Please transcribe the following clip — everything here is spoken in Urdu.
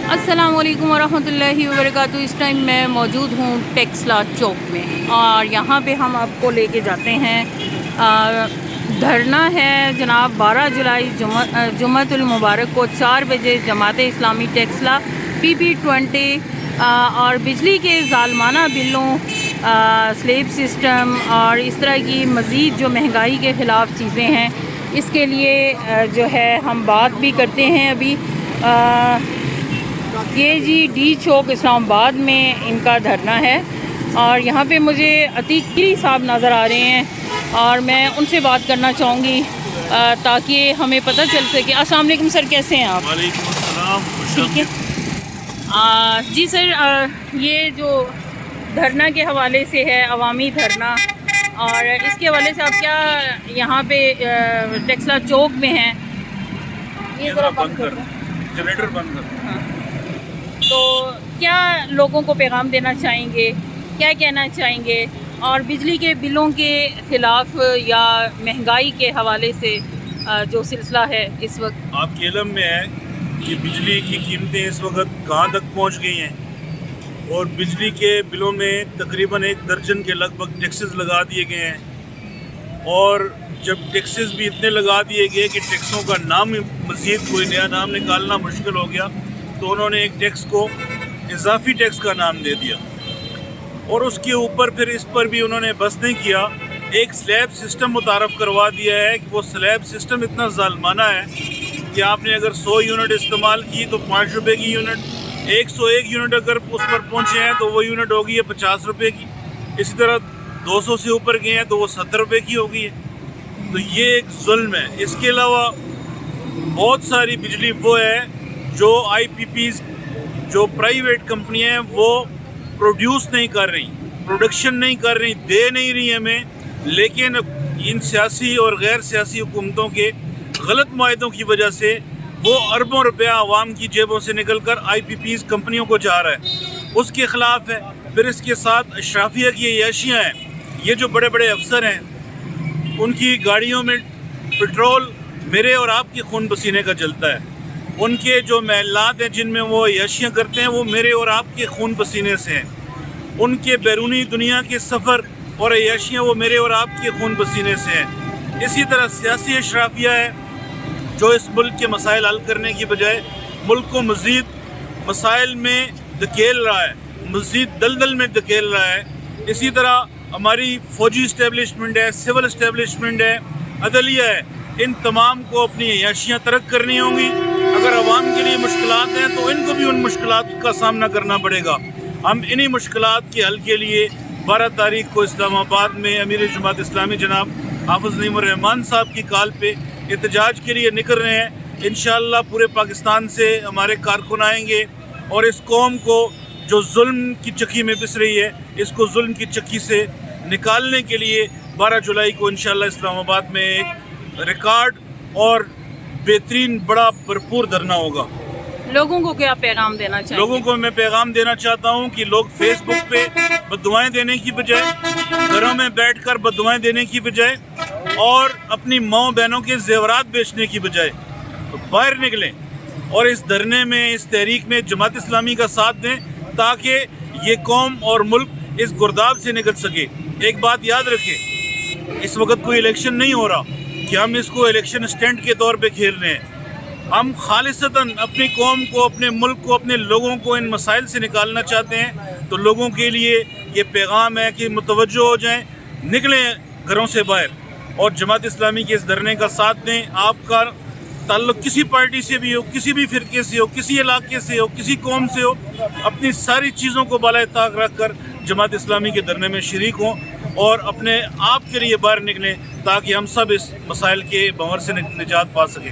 السلام علیکم ورحمۃ اللہ وبرکاتہ۔ اس ٹائم میں موجود ہوں ٹیکسلا چوک میں، اور یہاں پہ ہم آپ کو لے کے جاتے ہیں۔ دھرنا ہے جناب 12 جولائی جمعۃ المبارک کو 4 بجے جماعت اسلامی ٹیکسلا PP20 اور بجلی کے ظالمانہ بلوں، سلیب سسٹم اور اس طرح کی مزید جو مہنگائی کے خلاف چیزیں ہیں، اس کے لیے جو ہے ہم بات بھی کرتے ہیں۔ ابھی یہ جی ڈی چوک اسلام آباد میں ان کا دھرنا ہے، اور یہاں پہ مجھے عتیق کری صاحب نظر آ رہے ہیں، اور میں ان سے بات کرنا چاہوں گی تاکہ ہمیں پتہ چل سکے۔ السلام علیکم سر، کیسے ہیں آپ؟ وعلیکم السلام۔ ٹھیک ہے جی سر، یہ جو دھرنا کے حوالے سے ہے، عوامی دھرنا، اور اس کے حوالے سے آپ کیا یہاں پہ ٹیکسلا چوک میں ہیں؟ یہ ذرا بند کر دیں، جنریٹر بند کر۔ ہاں، تو کیا لوگوں کو پیغام دینا چاہیں گے، کیا کہنا چاہیں گے، اور بجلی کے بلوں کے خلاف یا مہنگائی کے حوالے سے جو سلسلہ ہے اس وقت؟ آپ کے علم میں ہے کہ بجلی کی قیمتیں اس وقت کہاں تک پہنچ گئی ہیں، اور بجلی کے بلوں میں تقریباً 1 درجن کے لگ بھگ ٹیکسز لگا دیے گئے ہیں، اور جب ٹیکسز بھی اتنے لگا دیے گئے کہ ٹیکسوں کا نام مزید کوئی نیا نام نکالنا مشکل ہو گیا، تو انہوں نے ایک ٹیکس کو اضافی ٹیکس کا نام دے دیا، اور اس کے اوپر پھر اس پر بھی انہوں نے بس نہیں کیا، ایک سلیب سسٹم متعارف کروا دیا ہے کہ وہ سلیب سسٹم اتنا ظالمانہ ہے کہ آپ نے اگر 100 یونٹ استعمال کی تو 5 روپے کی یونٹ، 101 یونٹ اگر اس پر پہنچے ہیں تو وہ یونٹ ہوگی ہے 50 روپے کی، اسی طرح 200 سے اوپر گئے ہیں تو وہ 70 روپے کی ہوگی ہے۔ تو یہ ایک ظلم ہے۔ اس کے علاوہ بہت ساری بجلی وہ ہے جو IPPs جو پرائیویٹ کمپنیاں ہیں وہ پروڈیوس نہیں کر رہی، پروڈکشن نہیں کر رہی، دے نہیں رہی ہمیں، لیکن ان سیاسی اور غیر سیاسی حکومتوں کے غلط معاہدوں کی وجہ سے وہ اربوں روپیہ عوام کی جیبوں سے نکل کر IPPs کمپنیوں کو جا رہا ہے، اس کے خلاف ہے۔ پھر اس کے ساتھ اشرافیہ کی عیاشیاں ہیں، یہ جو بڑے بڑے افسر ہیں ان کی گاڑیوں میں پٹرول میرے اور آپ کے خون پسینے کا جلتا ہے، ان کے جو محلات ہیں جن میں وہ عیاشیاں کرتے ہیں وہ میرے اور آپ کے خون پسینے سے ہیں، ان کے بیرونی دنیا کے سفر اور عیاشیاں وہ میرے اور آپ کے خون پسینے سے ہیں۔ اسی طرح سیاسی اشرافیہ ہے جو اس ملک کے مسائل حل کرنے کی بجائے ملک کو مزید مسائل میں دھکیل رہا ہے، مزید دلدل میں دھکیل رہا ہے۔ اسی طرح ہماری فوجی اسٹیبلشمنٹ ہے، سول اسٹیبلشمنٹ ہے، عدلیہ ہے، ان تمام کو اپنی عیاشیاں ترک کرنی ہوں گی۔ اگر عوام کے لیے مشکلات ہیں تو ان کو بھی ان مشکلات کا سامنا کرنا پڑے گا۔ ہم انہی مشکلات کے حل کے لیے 12 تاریخ کو اسلام آباد میں امیر جماعت اسلامی جناب حافظ نعیم الرحمان صاحب کی کال پہ احتجاج کے لیے نکل رہے ہیں۔ انشاءاللہ پورے پاکستان سے ہمارے کارکن آئیں گے، اور اس قوم کو جو ظلم کی چکی میں پس رہی ہے، اس کو ظلم کی چکی سے نکالنے کے لیے 12 جولائی کو انشاءاللہ اسلام آباد میں ایک ریکارڈ اور بہترین بڑا بھرپور دھرنا ہوگا۔ لوگوں کو کیا پیغام دینا چاہیے؟ لوگوں کو میں پیغام دینا چاہتا ہوں کہ لوگ فیس بک پہ بددعائیں دینے کی بجائے، گھروں میں بیٹھ کر بددعائیں دینے کی بجائے، اور اپنی ماؤں بہنوں کے زیورات بیچنے کی بجائے باہر نکلیں اور اس دھرنے میں، اس تحریک میں جماعت اسلامی کا ساتھ دیں، تاکہ یہ قوم اور ملک اس گرداب سے نکل سکے۔ ایک بات یاد رکھیں، اس وقت کوئی الیکشن نہیں ہو رہا کہ ہم اس کو الیکشن سٹنٹ کے طور پہ کھیل رہے ہیں۔ ہم خالصتاً اپنی قوم کو، اپنے ملک کو، اپنے لوگوں کو ان مسائل سے نکالنا چاہتے ہیں۔ تو لوگوں کے لیے یہ پیغام ہے کہ متوجہ ہو جائیں، نکلیں گھروں سے باہر، اور جماعت اسلامی کے اس دھرنے کا ساتھ دیں۔ آپ کا تعلق کسی پارٹی سے بھی ہو، کسی بھی فرقے سے ہو، کسی علاقے سے ہو، کسی قوم سے ہو، اپنی ساری چیزوں کو بالائے طاق رکھ کر جماعت اسلامی کے دھرنے میں شریک ہوں، اور اپنے آپ کے لیے باہر نکلیں تاکہ ہم سب اس مسائل کے بھنور سے نجات پا سکیں۔